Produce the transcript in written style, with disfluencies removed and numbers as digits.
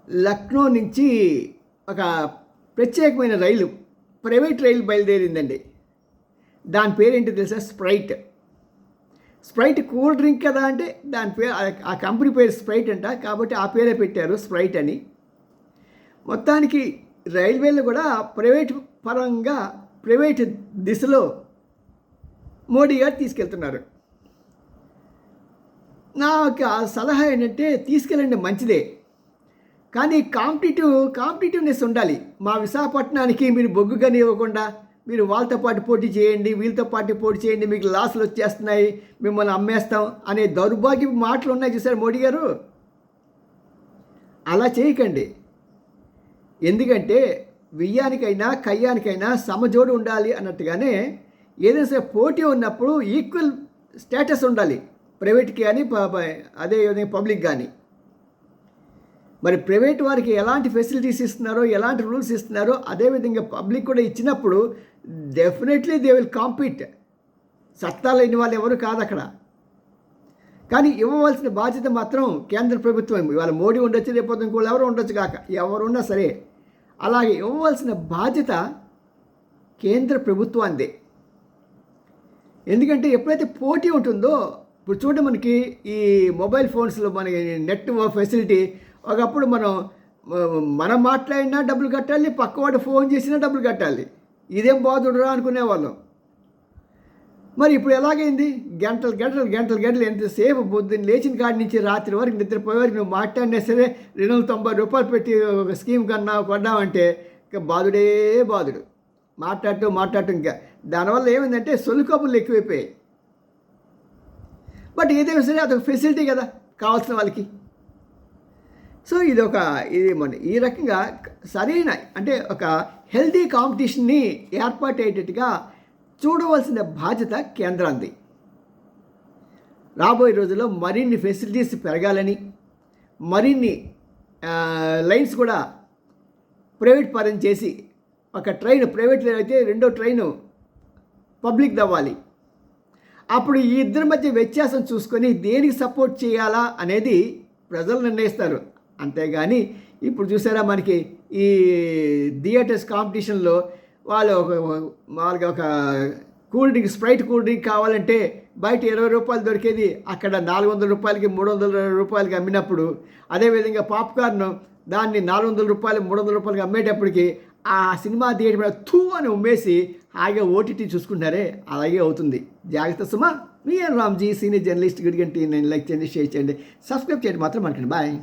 లక్నో నుంచి ఒక ప్రత్యేకమైన రైలు, ప్రైవేట్ రైలు బయలుదేరిందండి. దాని పేరేంటి తెలుసా? స్ప్రైట్. స్ప్రైట్ కూల్ డ్రింక్ కదా అంటే దాని పేరు, ఆ కంపెనీ పేరు స్ప్రైట్ అంట, కాబట్టి ఆ పేరే పెట్టారు స్ప్రైట్ అని. మొత్తానికి రైల్వేలు కూడా ప్రైవేట్ పరంగా, ప్రైవేట్ దిశలో మోడీ గారు తీసుకెళ్తున్నారు. నాకు ఆ సలహా ఏంటంటే తీసుకెళ్ళండి, మంచిదే, కానీ కాంపిటేటివ్నెస్ ఉండాలి. మా విశాఖపట్నానికి మీరు బొగ్గుగాని ఇవ్వకుండా మీరు వాళ్ళతో పాటు పోటీ చేయండి, వీళ్ళతో పాటు పోటీ చేయండి, మీకు లాసులు వచ్చేస్తున్నాయి, మిమ్మల్ని అమ్మేస్తాం అనే దౌర్భాగ్య మాటలు ఉన్నాయి చూసారు మోడీ గారు. అలా చేయకండి. ఎందుకంటే వెయ్యానికైనా కయ్యానికైనా సమజోడు ఉండాలి అన్నట్టుగానే ఏదైనా సరే పోటీ ఉన్నప్పుడు ఈక్వల్ స్టేటస్ ఉండాలి, ప్రైవేట్కి కానీ అదే పబ్లిక్ కానీ. మరి ప్రైవేట్ వారికి ఎలాంటి ఫెసిలిటీస్ ఇస్తున్నారో, ఎలాంటి రూల్స్ ఇస్తున్నారో అదేవిధంగా పబ్లిక్ కూడా ఇచ్చినప్పుడు డెఫినెట్లీ దే విల్ కాంపీట్. సత్తా లేని వాళ్ళు ఎవరు కాదు అక్కడ. కానీ ఇవ్వవలసిన బాధ్యత మాత్రం కేంద్ర ప్రభుత్వం. ఇవాళ మోడీ ఉండొచ్చు, రేపు ఇంకోళ్ళు ఎవరు ఉండొచ్చు కాక, ఎవరున్నా సరే అలాగే ఇవ్వవలసిన బాధ్యత కేంద్ర ప్రభుత్వాందే. ఎందుకంటే ఎప్పుడైతే పోటీ ఉంటుందో, ఇప్పుడు చూడండి మనకి ఈ మొబైల్ ఫోన్స్లో మనకి నెట్ ఫెసిలిటీ, ఒకప్పుడు మనం మాట్లాడినా డబ్బులు కట్టాలి, పక్కవాడు ఫోన్ చేసినా డబ్బులు కట్టాలి, ఇదేం బాధుడురా అనుకునేవాళ్ళం. మరి ఇప్పుడు ఎలాగైంది? గంటలు ఎంతసేపు పొద్దున్న లేచిన కాడి నుంచి రాత్రి వరకు నిద్రపోయే వరకు నువ్వు మాట్లాడినా సరే 290 రూపాయలు పెట్టి ఒక స్కీమ్ కొన్నామంటే ఇంకా బాధుడు. మాట్లాడటం ఇంకా దానివల్ల ఏమైందంటే సొల్లు కబుర్లు ఎక్కువైపోయాయి. బట్ ఏదైనా సరే అదొక ఫెసిలిటీ కదా కావాల్సిన వాళ్ళకి. సో ఇది ఈ రకంగా సరైన, అంటే ఒక హెల్తీ కాంపిటీషన్ని ఏర్పాటయ్యేటట్టుగా చూడవలసిన బాధ్యత కేంద్రాంది. రాబోయే రోజుల్లో మరిన్ని ఫెసిలిటీస్ పెరగాలని, మరిన్ని లైన్స్ కూడా ప్రైవేట్ పరం చేసి, ఒక ట్రైన్ ప్రైవేట్ అయితే రెండో ట్రైను పబ్లిక్ దవ్వాలి. అప్పుడు ఈ ఇద్దరి మధ్య వ్యత్యాసం చూసుకొని దేనికి సపోర్ట్ చేయాలా అనేది ప్రజలు నిర్ణయిస్తారు. అంతేగాని ఇప్పుడు చూసారా మనకి ఈ థియేటర్స్ కాంపిటీషన్లో వాళ్ళకి ఒక cool drink, Sprite cool drink కావాలంటే బయట 20 రూపాయలు దొరికేది అక్కడ 400 రూపాయలకి 300 రూపాయలకి అమ్మినప్పుడు, అదేవిధంగా పాప్కార్న్ దాన్ని 400 రూపాయలు 300 రూపాయలకి అమ్మేటప్పటికి ఆ సినిమా థియేటర్ మీద థూ అని ఉమ్మేసి హాయిగా ఓటీటీ చూసుకుంటారే, అలాగే అవుతుంది. జాగ్రత్త సుమా. మీ రామ్జీ, సీనియర్ జర్నలిస్ట్. గుడిగంటి. నేను లైక్ చేయండి, షేర్ చేయండి, సబ్స్క్రైబ్ చేయండి మాత్రం మనకండి. బాయ్.